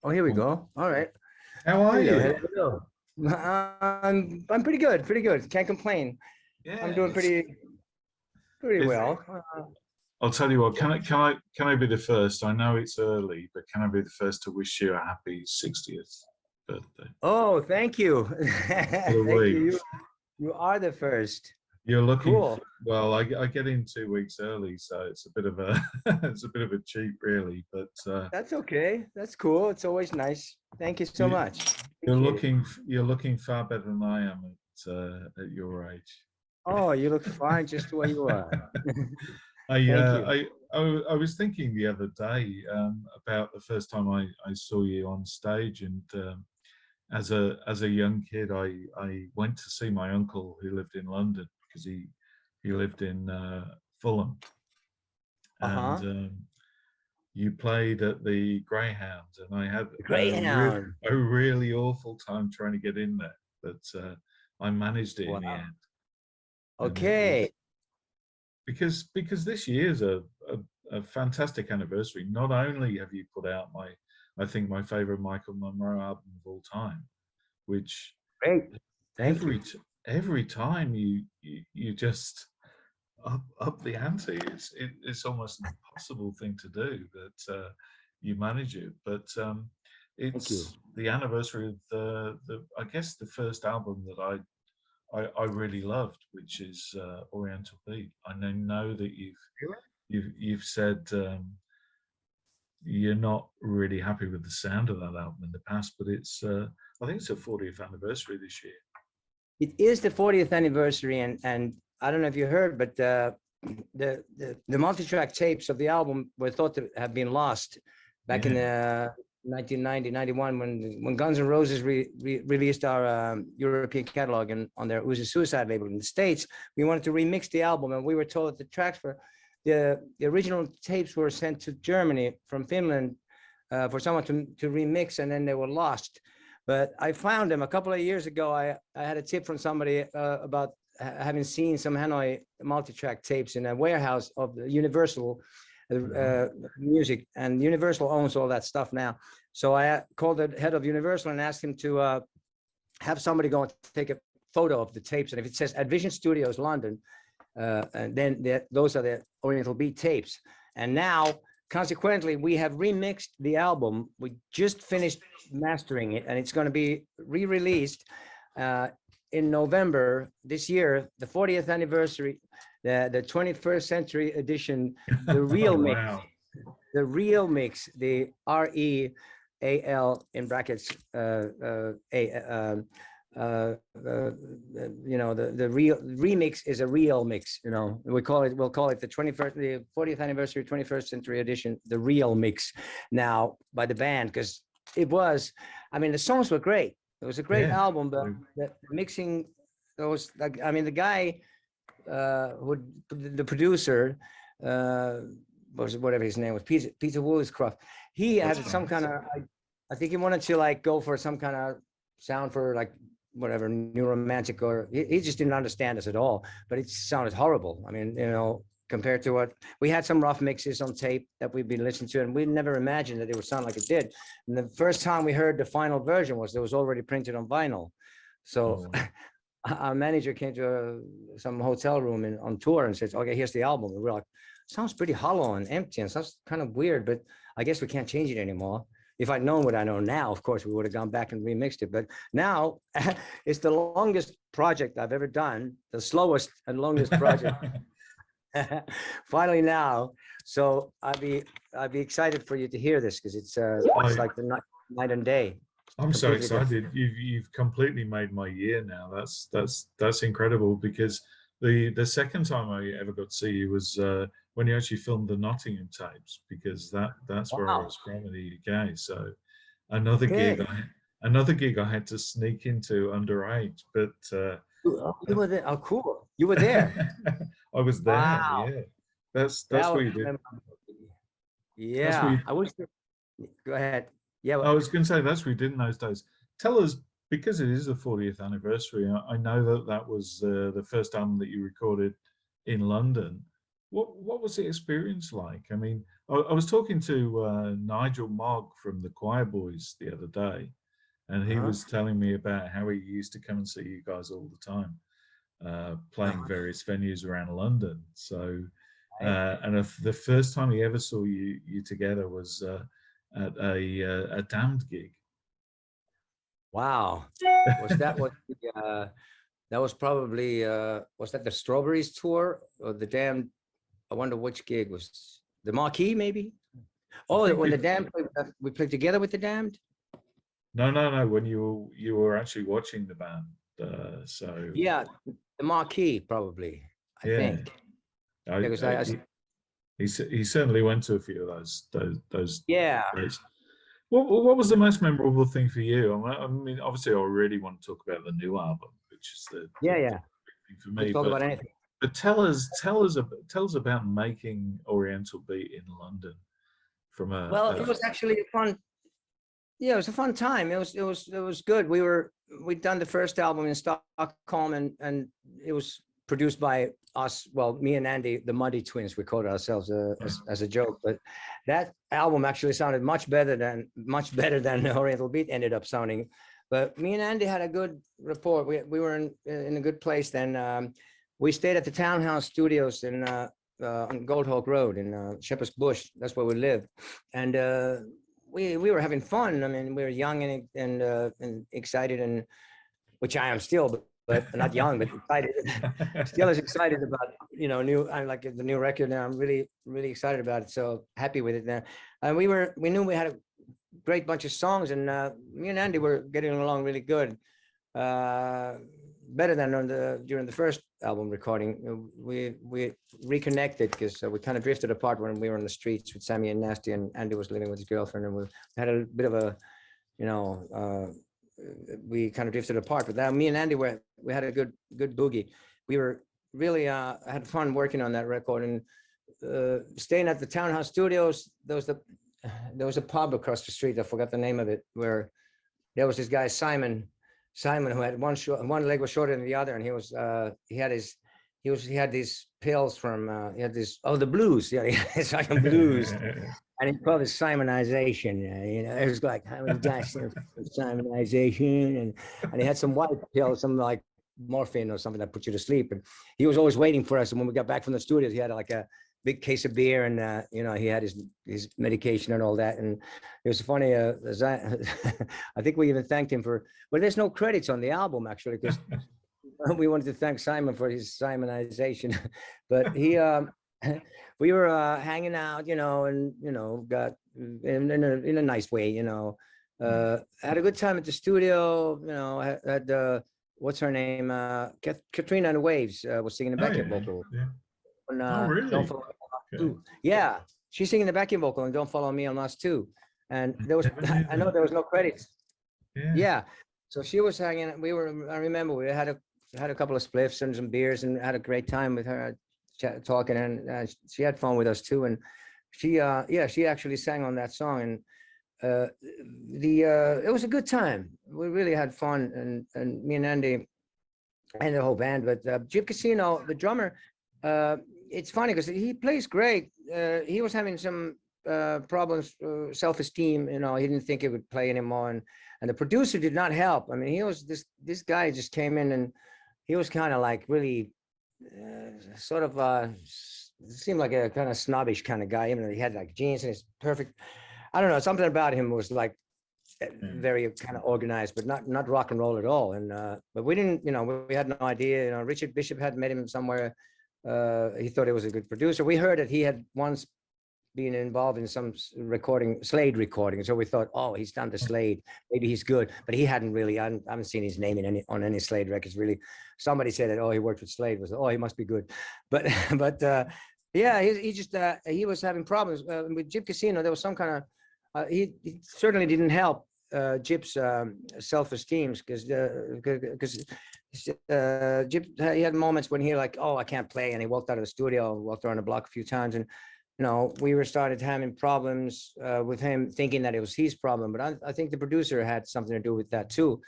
Oh, here we go. All right. How are Hello, you? hello. I'm pretty good, pretty good. Can't complain. I'm Yeah, doing pretty it's, well. I'll tell you what, can I be the first? I know it's early, but can I be the first to wish you a happy 60th birthday Oh, thank you. for the Thank you. week? You are the first. You're looking Cool. well, I get in 2 weeks early, so it's a bit of a it's a bit of a cheat really, but That's okay. That's cool. It's always nice. Thank you so you, much. Appreciate it. you're looking far better than I am at your age. Oh, you look fine just the way you are. I, Thank uh, you. I, I was thinking the other day about the first time I saw you on stage, and as a young kid, I went to see my uncle who lived in London because he lived in Fulham, and Uh-huh. you played at the Greyhound, and I had Greyhound. a really awful time trying to get in there, but I managed it in the Wow. end, and it Okay. was because this year's a fantastic anniversary. Not only have you put out I think my favorite Michael Monroe album of all time, which Great. Thank you. every every time you just up the ante. It's almost an impossible thing to do, but you manage it. But Thank you. it's the anniversary of the I guess the first album that I really loved, which is Oriental Beat. I know that you've said you're not really happy with the sound of that album in the past, but it's I think it's a 40th anniversary this year. It is the 40th anniversary, and I don't know if you heard, but the multi-track tapes of the album were thought to have been lost back in Yeah. the 1990, 91 when Guns N' Roses released our European catalog and on their Uzi Suicide label in the States. We wanted to remix the album, and we were told that the tracks for the original tapes were sent to Germany from Finland for someone to remix, and then they were lost. But I found them a couple of years ago. I had a tip from somebody about having seen some Hanoi multi-track tapes in a warehouse of the Universal Music, and Universal owns all that stuff now. So I called the head of Universal and asked him to have somebody go and take a photo of the tapes, and if it says at Vision Studios London, and then those are the Oriental Beat tapes. And now, consequently, we have remixed the album. We just finished mastering it, and it's going to be re-released in November this year, the 40th anniversary, the 21st century edition, the real mix, Wow. the real mix, the REAL in brackets, you know, the real remix is a real mix. You know, we'll call it the 40th anniversary, 21st century edition, the real mix now by the band, because it was, I mean, the songs were great. It was a great Yeah. album, but the mixing, those, like, I mean, the guy who, the producer, was whatever his name was, Peter Woolscroft. He had That's some right. kind of, I think he wanted to like go for some kind of sound for like whatever, new romantic, or he just didn't understand us at all. But it sounded horrible. I mean, you know, compared to what we had, some rough mixes on tape that we've been listening to, and we never imagined that it would sound like it did. And the first time we heard the final version was, it was already printed on vinyl. So Oh, our manager came to some hotel room on tour and said, okay, here's the album. And we're like, sounds pretty hollow and empty and sounds kind of weird, but I guess we can't change it anymore. If I'd known what I know now, of course, we would have gone back and remixed it. But now it's the longest project I've ever done, the slowest and longest project. Finally now. So I'd be excited for you to hear this, because it's like the night and day. I'm so Completely different. excited. You've completely made my year now. That's incredible, because the second time I ever got to see you was when you actually filmed the Nottingham tapes, because that's where I Wow. was from in the UK. So another Okay. gig I had to sneak into underage, but You were there. Oh, cool. You were there. I was there. Wow. Yeah, that's That what was you did. That's what yeah. you, I wish. Go ahead. Yeah. I was going to say that's what we did in those days. Tell us, because it is the 40th anniversary. I know that was the first album that you recorded in London. What was the experience like? I mean, I was talking to Nigel Mogg from the Choir Boys the other day, and he Uh-huh. was telling me about how he used to come and see you guys all the time, playing Uh-huh. various venues around London. So, Right. and if the first time he ever saw you together was at a Damned gig. Wow. Was that what that was probably was that the Strawberries tour or the Damned? I wonder which gig was the Marquee, maybe? I Oh, think when the it. Damned played, we played together with the Damned. No, no, no. When you were actually watching the band, so Yeah, the Marquee, probably. I yeah, think. I, Yeah, because I he certainly went to a few of those yeah, days. What was the most memorable thing for you? I mean, obviously, I really want to talk about the new album, which is the yeah. big thing for We me. talk about anything. But tell us about making Oriental Beat in London from Well, it was actually a fun. Yeah, it was a fun time. It was good. We'd done the first album in Stockholm, and it was produced by us. Well, me and Andy, the Muddy Twins, we called ourselves as a joke. But that album actually sounded much better than Oriental Beat ended up sounding. But me and Andy had a good rapport. We were in a good place then. We stayed at the Townhouse Studios on Gold Hawk Road in Shepherd's Bush. That's where we lived, and we were having fun. I mean, we were young and excited, and which I am still, but not young, but excited. Still as excited about new. I like the new record now. I'm really excited about it. So happy with it now. And we knew we had a great bunch of songs, and me and Andy were getting along really good. Better than during the first album recording. We reconnected because we kind of drifted apart when we were in the streets with Sammy and Nasty, and Andy was living with his girlfriend, and we had a bit of a, we kind of drifted apart. But that me and Andy we had a good boogie. We were really had fun working on that record, and staying at the Townhouse Studios. There was a pub across the street. I forgot the name of it, where there was this guy Simon, who had one leg was shorter than the other, and he had these pills from the blues, yeah, he had Simon blues, and he called it Simonization. It was like Simonization, and he had some white pills, some like morphine or something that put you to sleep, and he was always waiting for us. And when we got back from the studios, he had like a big case of beer, and he had his medication and all that. And it was funny. I think we even thanked him for. But there's no credits on the album actually, because we wanted to thank Simon for his Simonization. But we were hanging out, and got in a nice way, had a good time at the studio. Had what's her name? Katrina and the Waves was singing the backing vocal. Yeah. On, Oh, really? Don't Follow Me on Us 2. Yeah, she's singing the backing vocal and Don't Follow Me on Us 2. And there was, I know there was no credits. Yeah. So she was hanging. I remember we had a couple of spliffs and some beers and had a great time with her talking, and she had fun with us too. And she actually sang on that song, and it was a good time. We really had fun, and me and Andy and the whole band. But Jim Casino, the drummer, it's funny because he plays great. He was having some problems, self-esteem. He didn't think he would play anymore, and the producer did not help. I mean, he was this guy just came in, and he was kind of like really sort of seemed like a kind of snobbish kind of guy. Even though he had like jeans and his perfect. I don't know, something about him was like very kind of organized, but not rock and roll at all. And but we didn't, we had no idea. Richard Bishop had met him somewhere. He thought he was a good producer. We heard that he had once been involved in some Slade recording. So we thought, oh, he's done the Slade. Maybe he's good. But he hadn't really, I haven't seen his name on any Slade records, really. Somebody said that, oh, he worked with Slade. He must be good. But yeah, he was having problems with Jip Casino. There was some kind of, he certainly didn't help Jip's self-esteem, because Jip, he had moments when he like, oh, I can't play. And he walked out of the studio, walked around the block a few times. And we started having problems with him, thinking that it was his problem. But I think the producer had something to do with that too.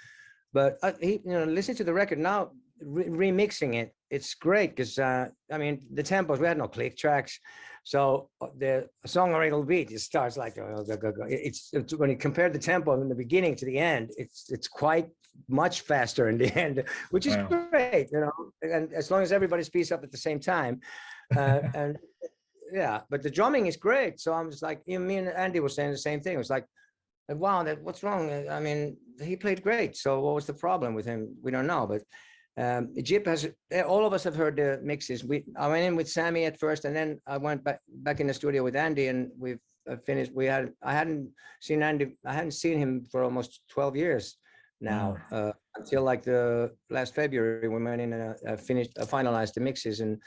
But he, listen to the record now. remixing it, it's great because I mean the tempos, we had no click tracks, so the song Oriental Beat, it starts like it's when you compare the tempo in the beginning to the end, it's quite much faster in the end, which is great, you know, and as long as everybody speeds up at the same time, and yeah, but the drumming is great. So I'm just like, me and Andy were saying the same thing. It was like, wow, what's wrong? I mean, he played great. So what was the problem with him? We don't know. But Jip has, all of us have heard the mixes. I went in with Sammy at first, and then I went back in the studio with Andy, and we've finished. I hadn't seen Andy. I hadn't seen him for almost 12 years now, until like the last February, we went in and finalized the mixes, and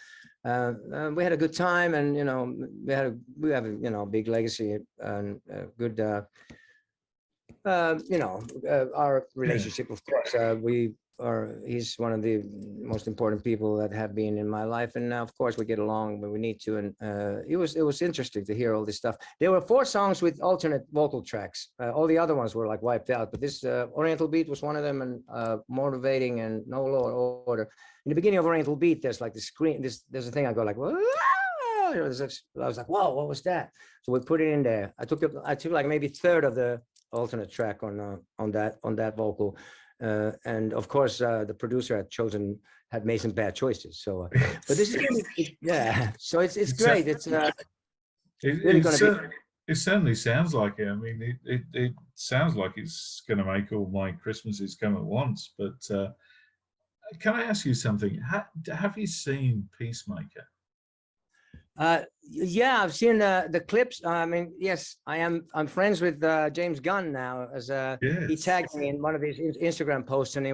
we had a good time, and you know, we have a, you know, big legacy and good you know, our relationship, of course, he's one of the most important people that have been in my life, and now of course we get along when we need to, and it was interesting to hear all this stuff. There were 4 songs with alternate vocal tracks. All the other ones were like wiped out, but this Oriental Beat was one of them, and Motivating and No Lower Order. In the beginning of Oriental Beat, there's like the screen, there's a thing I go like, whoa! I was like, whoa, what was that? So we put it in there. I took like maybe a third of the alternate track on that vocal, and of course the producer had made some bad choices. So, but this is yeah. So it's great. It's really going to be. It certainly sounds like it. I mean, it sounds like it's going to make all my Christmases come at once. But can I ask you something? Have you seen Peacemaker? Yeah, I've seen the clips. I mean, yes, I'm friends with James Gunn now, as yes. He tagged me in one of his Instagram posts, and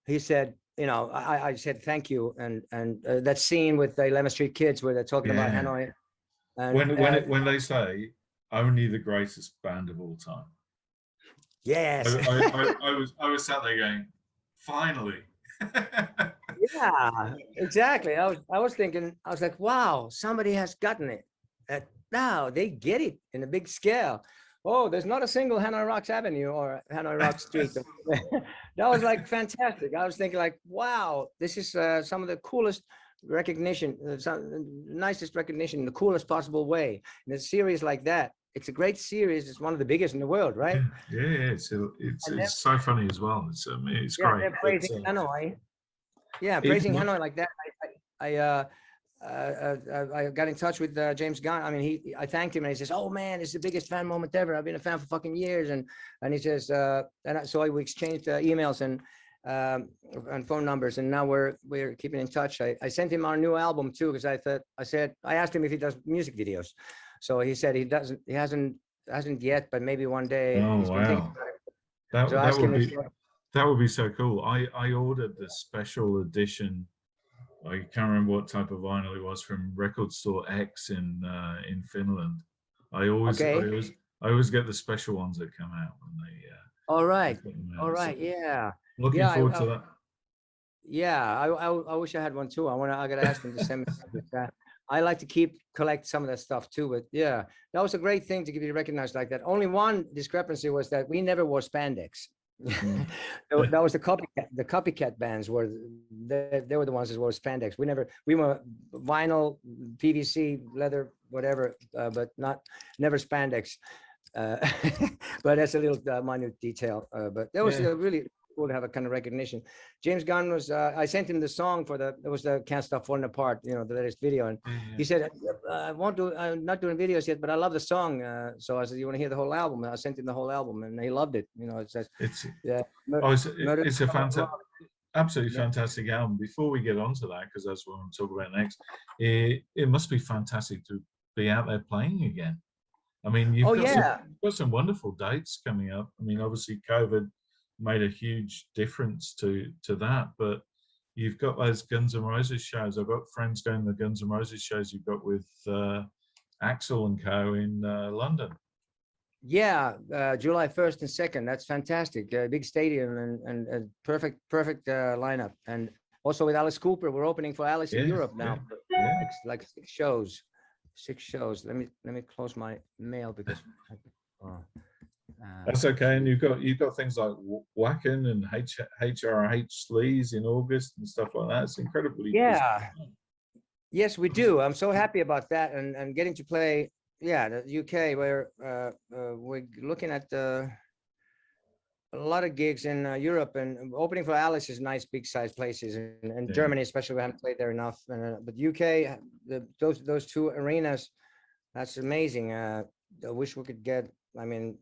he said, you know, I said thank you, and that scene with the 11th Street Kids where they're talking about Hanoi, and when they say only the greatest band of all time. Yes. I was sat there going, finally. Yeah, exactly. I was thinking, I was like, wow, somebody has gotten it. Now they get it in a big scale. Oh, there's not a single Hanoi Rocks Avenue or Hanoi Rocks Street. That was like fantastic. I was thinking like, wow, this is some of the coolest recognition, nicest recognition in the coolest possible way. In a series like that, it's a great series. It's one of the biggest in the world, right? Yeah, it's so funny as well. It's great. They're praising Hanoi. Yeah, praising Hanoi like that. I got in touch with James Gunn. I mean, I thanked him, and he says, "Oh man, it's the biggest fan moment ever. I've been a fan for fucking years." And he says, so we exchanged emails and phone numbers, and now we're keeping in touch. I sent him our new album too, because I asked him if he does music videos. So he said he hasn't yet, but maybe one day. Oh wow, that would be so cool. I ordered the special edition. I can't remember what type of vinyl it was, from Record Store X in Finland. I always get the special ones that come out when they. All right. Yeah. Looking forward to that. Yeah, I wish I had one too. I gotta ask them to send me that. I like to collect some of that stuff too, but yeah, that was a great thing to give you recognized like that. Only one discrepancy was that we never wore spandex. That was the copycat bands they were the ones that wore spandex. We were vinyl, PVC, leather, whatever, but never spandex. But that's a little minute detail. But that was really cool to have a kind of recognition. James Gunn was, I sent him the song it was the Can't Stop Falling Apart, you know, the latest video. And he said, I'm not doing videos yet, but I love the song. So I said, you want to hear the whole album? And I sent him the whole album, and he loved it. You know, it's a fantastic, absolutely fantastic album. Before we get on to that, because that's what I'm talking about next, it must be fantastic to be out there playing again. I mean, you've got some wonderful dates coming up. I mean, obviously COVID made a huge difference to that, but you've got those Guns N' Roses shows. I've got friends going to the Guns N' Roses shows you've got with Axl and Co in London. Yeah, July 1st and 2nd. That's fantastic. Big stadium and perfect lineup. And also with Alice Cooper, we're opening for Alice in Europe now. It's like 6 shows. 6 shows. Let me close my mail because That's okay. And you've got things like Wacken and HRH Sleaze in August and stuff like that. It's incredibly busy. Yeah. Yes, we do. I'm so happy about that, and getting to play. Yeah, the UK, where we're looking at a lot of gigs in Europe, and opening for Alice is nice, big size places, and Yeah. Germany especially. We haven't played there enough, but UK, those two arenas, that's amazing. I wish we could get. I mean,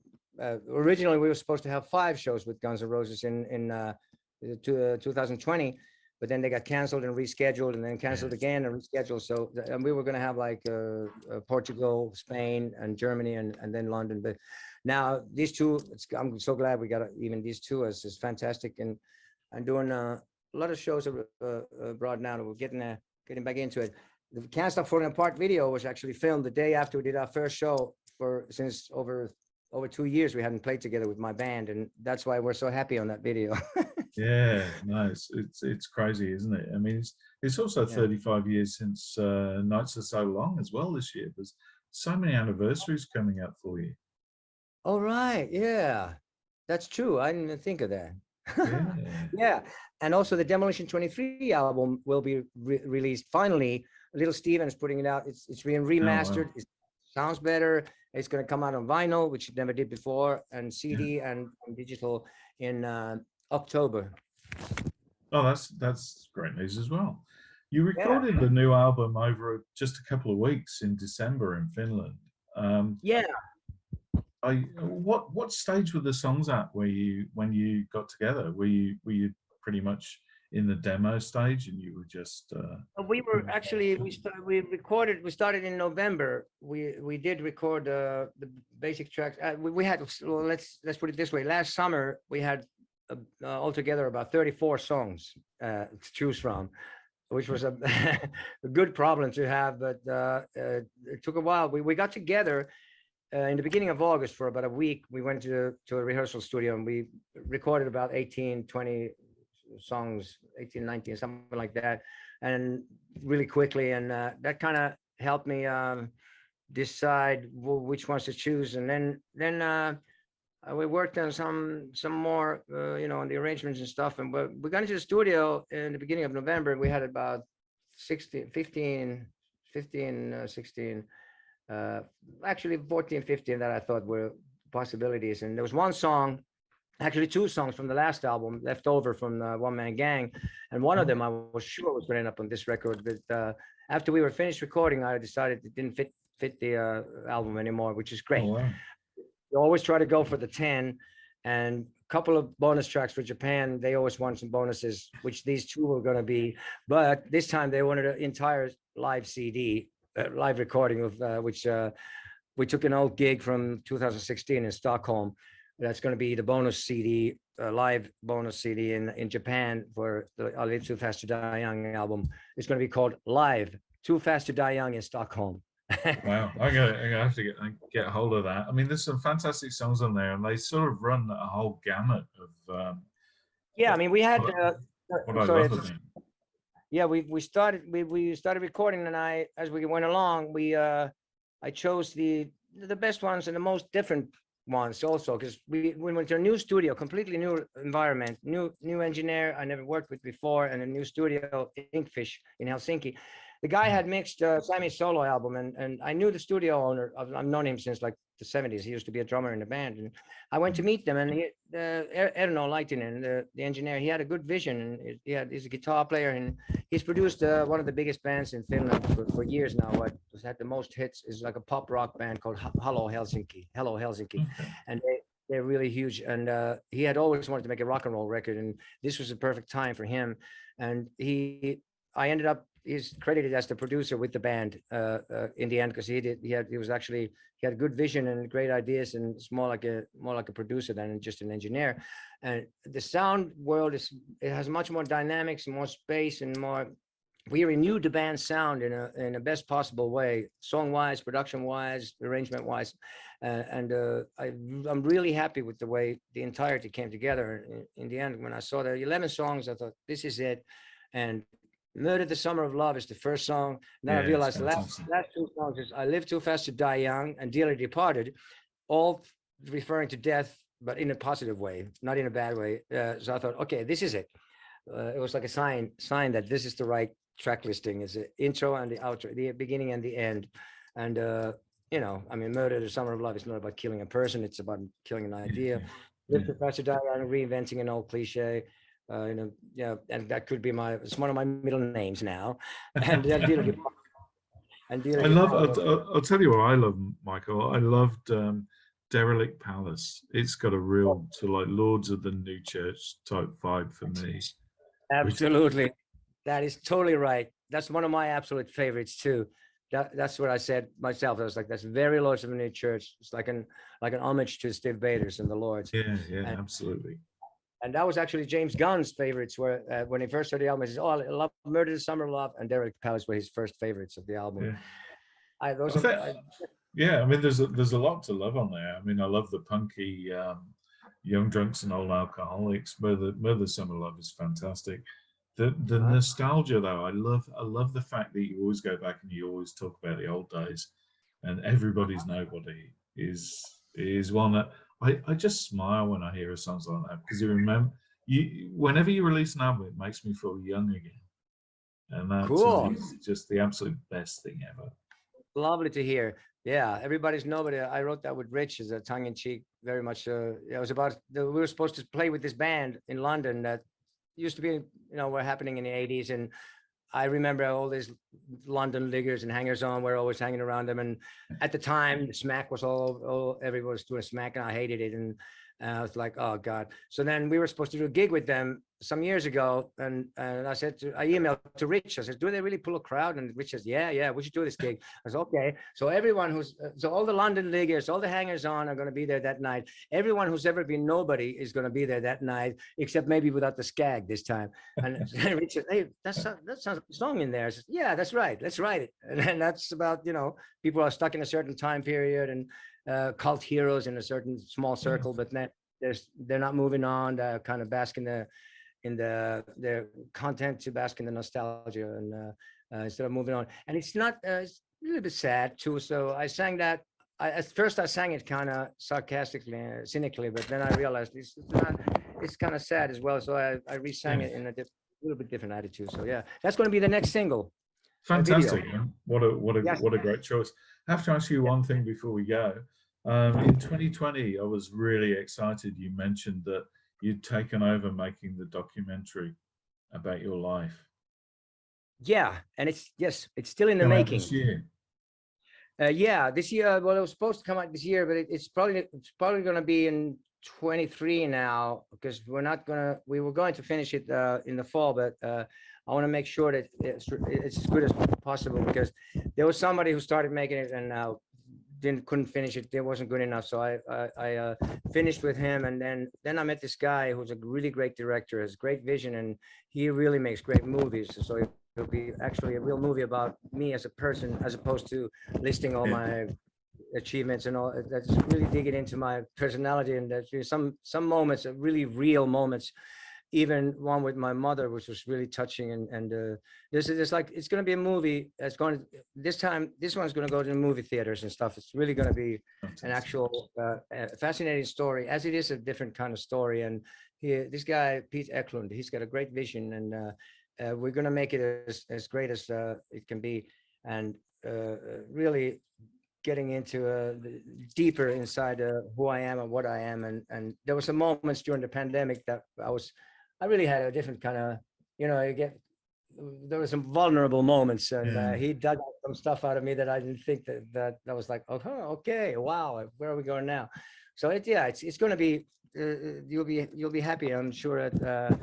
originally we were supposed to have 5 shows with Guns N' Roses in 2020. But then they got canceled and rescheduled, and then canceled again and rescheduled. So, and we were going to have like Portugal, Spain, and Germany, and then London. But now these two, I'm so glad we got even these two. Is fantastic, and I'm doing a lot of shows abroad now. We're getting back into it. The Can't Stop Falling Apart video was actually filmed the day after we did our first show. Since over 2 years we hadn't played together with my band, and that's why we're so happy on that video. Yeah, no, it's crazy, isn't it? I mean, it's also 35 years since Nights Are So Long as well this year. There's so many anniversaries coming up for you. Oh, right. Yeah, that's true. I didn't even think of that. Yeah. Yeah. And also the Demolition 23 album will be released finally. Little Steven's putting it out. It's being remastered. Oh, wow. It sounds better. It's going to come out on vinyl, which it never did before, and CD and digital in October. Oh, that's great news as well. You recorded the new album over just a couple of weeks in December in Finland. Yeah. What stage were the songs at when you got together? Were you pretty much in the demo stage and you were just We were actually we started in November. We did record the basic tracks. We had, well, let's put it this way. Last summer we had altogether about 34 songs to choose from, which was a, a good problem to have, but it took a while. We got together in the beginning of August for about a week. We went to a rehearsal studio and we recorded about 18, 20 songs, 18, 19, something like that, and really quickly. And that kind of helped me decide which ones to choose. And then we worked on some more, on the arrangements and stuff. And we got into the studio in the beginning of November. We had about 16, 16, actually 14, 15 that I thought were possibilities. And there was one song, actually 2 songs from the last album left over from the One Man Gang. And one of them I was sure was going to end up on this record. But after we were finished recording, I decided it didn't fit the album anymore, which is great. Oh, wow. We always try to go for the 10, and a couple of bonus tracks for Japan. They always want some bonuses, which these 2 were going to be. But this time they wanted an entire live CD, live recording of which we took an old gig from 2016 in Stockholm. That's going to be the bonus CD, live bonus CD in Japan for the I Live Too Fast to Die Young album. It's going to be called Live Too Fast to Die Young in Stockholm. Wow, I'm gonna have to get a hold of that. I mean, there's some fantastic songs on there, and they sort of run a whole gamut of. Yeah, I mean, we had. Yeah, we started recording, and as we went along, I chose the best ones and the most different ones also, because we went to a new studio, completely new environment, new engineer I never worked with before, and a new studio, Inkfish in Helsinki. The guy had mixed Sammy's solo album, and I knew the studio owner. I've known him since like the 70s. He used to be a drummer in the band, and I went to meet them. And Erno Laitinen, the engineer, he had a good vision, and he's a guitar player, and he's produced one of the biggest bands in Finland for years now. What has had the most hits is like a pop rock band called Hello Helsinki, and they're really huge. And he had always wanted to make a rock and roll record, and this was a perfect time for him. And he's credited as the producer with the band in the end, because he had good vision and great ideas, and it's more like a producer than just an engineer. And the sound world has much more dynamics, more space, and more. We renewed the band's sound in a best possible way, song wise, production wise, arrangement wise, and I'm really happy with the way the entirety came together. In the end, when I saw the 11 songs, I thought this is it. And Murder the Summer of Love is the first song. And then I realized the last 2 songs is I Live Too Fast to Die Young and Dearly Departed. All referring to death, but in a positive way, not in a bad way. So I thought, okay, this is it. It was like a sign that this is the right track listing. Is the intro and the outro, the beginning and the end. And you know, I mean, Murder, the Summer of Love is not about killing a person; it's about killing an idea. Live to Pastor Diane, reinventing an old cliche. You know, yeah, and that could be it's one of my middle names now. And I love. I'll tell you what I love, Michael. I loved Derelict Palace. It's got a real sort of like Lords of the New Church type vibe for me. Absolutely, that is totally right. That's one of my absolute favorites too. That's what I said myself. I was like, that's very Lords of the New Church. It's like an homage to Steve Baders and the Lords. Yeah, absolutely. And that was actually James Gunn's favorites. Where when he first heard the album, he says, "Oh, I love Murder, Summer Love," and Derek Palace were his first favorites of the album. Yeah. Yeah, I mean, there's a lot to love on there. I mean, I love the punky Young Drunks and Old Alcoholics. Murder, Summer Love is fantastic. The nostalgia though, I love the fact that you always go back and you always talk about the old days, and Everybody's Nobody is one that I just smile when I hear songs like that, because whenever you release an album, it makes me feel young again, and that cool. is just the absolute best thing ever. Lovely to hear. Yeah, Everybody's Nobody. I wrote that with Rich as a tongue-in-cheek, very much. It was about we were supposed to play with this band in London that used to be, you know, were happening in the 80s, and I remember all these London liggers and hangers-on were always hanging around them. And at the time, Smack was everybody was doing Smack, and I hated it. And I was like, oh God. So then we were supposed to do a gig with them some years ago. And I emailed to Rich. I said, do they really pull a crowd? And Rich says, yeah, we should do this gig. I said, okay. So all the London liggers, all the hangers-on are going to be there that night. Everyone who's ever been nobody is going to be there that night, except maybe without the skag this time. And Rich said, hey, that sounds like a song in there. I said, yeah, that's right. Let's write it. And that's about, you know, people are stuck in a certain time period and cult heroes in a certain small circle, but then they're not moving on. They're kind of basking in their content to bask in the nostalgia, and instead of moving on. And it's not it's a little bit sad too. So I sang that. At first I sang it kind of sarcastically, cynically, but then I realized it's kind of sad as well. So I re-sang it in a little bit different attitude. So yeah, that's going to be the next single. Fantastic! What a great choice. I have to ask you one thing before we go. In 2020, I was really excited. You mentioned that you'd taken over making the documentary about your life. Yeah, and it's still in the making. This year. This year. Well, it was supposed to come out this year, but it's probably going to be in 23 now, because we were going to finish it in the fall, but I want to make sure that it's as good as possible, because there was somebody who started making it and couldn't finish it. It wasn't good enough. So I finished with him, and then I met this guy who's a really great director, has great vision, and he really makes great movies. So it'll be actually a real movie about me as a person, as opposed to listing all my achievements and all. That's really digging into my personality, and there's some moments, really real moments. Even one with my mother, which was really touching, and this is like, it's going to be a movie that's going to, this one's going to go to the movie theaters and stuff. It's really going to be an actual fascinating story, as it is a different kind of story. And this guy Pete Eklund, he's got a great vision, and we're going to make it as great as it can be, and really getting into deeper inside who I am and what I am. And there were some moments during the pandemic that I really had a different kind of, you know, there were some vulnerable moments, and he dug some stuff out of me that I didn't think that was like, oh, okay, wow, where are we going now? So it's going to be, you'll be happy, I'm sure, that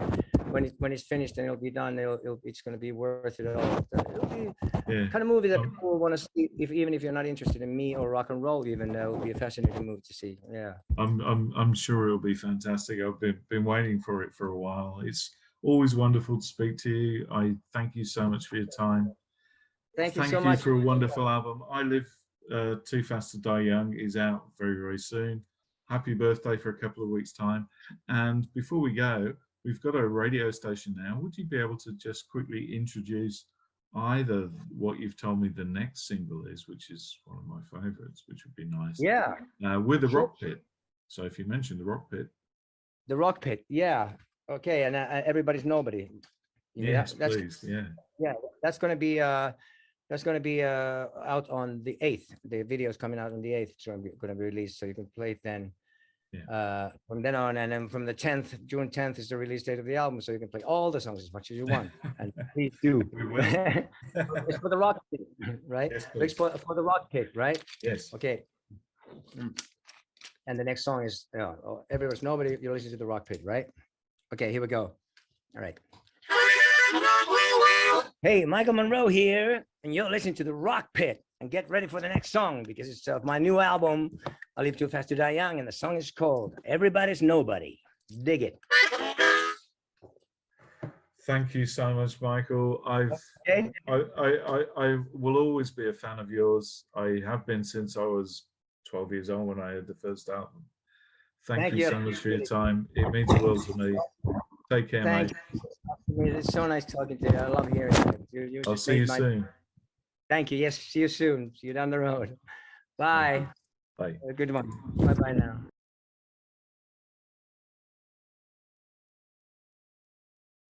when it's finished and it'll be done, it's going to be worth it all. It'll be kind of movie that people will want to see, even if you're not interested in me or rock and roll. Even it'll be a fascinating movie to see. Yeah, I'm sure it'll be fantastic. I've been waiting for it for a while. It's always wonderful to speak to you. I thank you so much for your time. Thank you so much for a wonderful album. I Live Too Fast to Die Young is out very, very soon. Happy birthday for a couple of weeks' time. And before we go, we've got a radio station now. Would you be able to just quickly introduce either what you've told me the next single is, which is one of my favorites, which would be nice. Yeah. With the Rockpit. So if you mentioned the Rockpit. The Rockpit, yeah. Okay, and Everybody's Nobody. Yes, please. Yeah, that's going to be out on the 8th. The video is coming out on the 8th. It's going to be released, so you can play it then. Yeah. From then on, and then from the 10th, June 10th is the release date of the album, so you can play all the songs as much as you want. And please do. We will. It's for the rock pit, right? Yes, It's for the rock pit, right? Yes. Okay. And the next song is Everyone's Nobody. You're listening to the rock pit, right? Okay, here we go. All right. Hey, Michael Monroe here, and you're listening to the Rock Pit. And get ready for the next song because it's my new album, I Live Too Fast to Die Young, and the song is called Everybody's Nobody. Dig it. Thank you so much, Michael. I will always be a fan of yours. I have been since I was 12 years old when I had the first album. Thank you so much for your time. It means the world to me. Take care, mate. It's so nice talking to you. I love hearing it. I'll see you soon. Thank you. Yes, see you soon. See you down the road. Bye. Bye. Good one. Bye-bye now.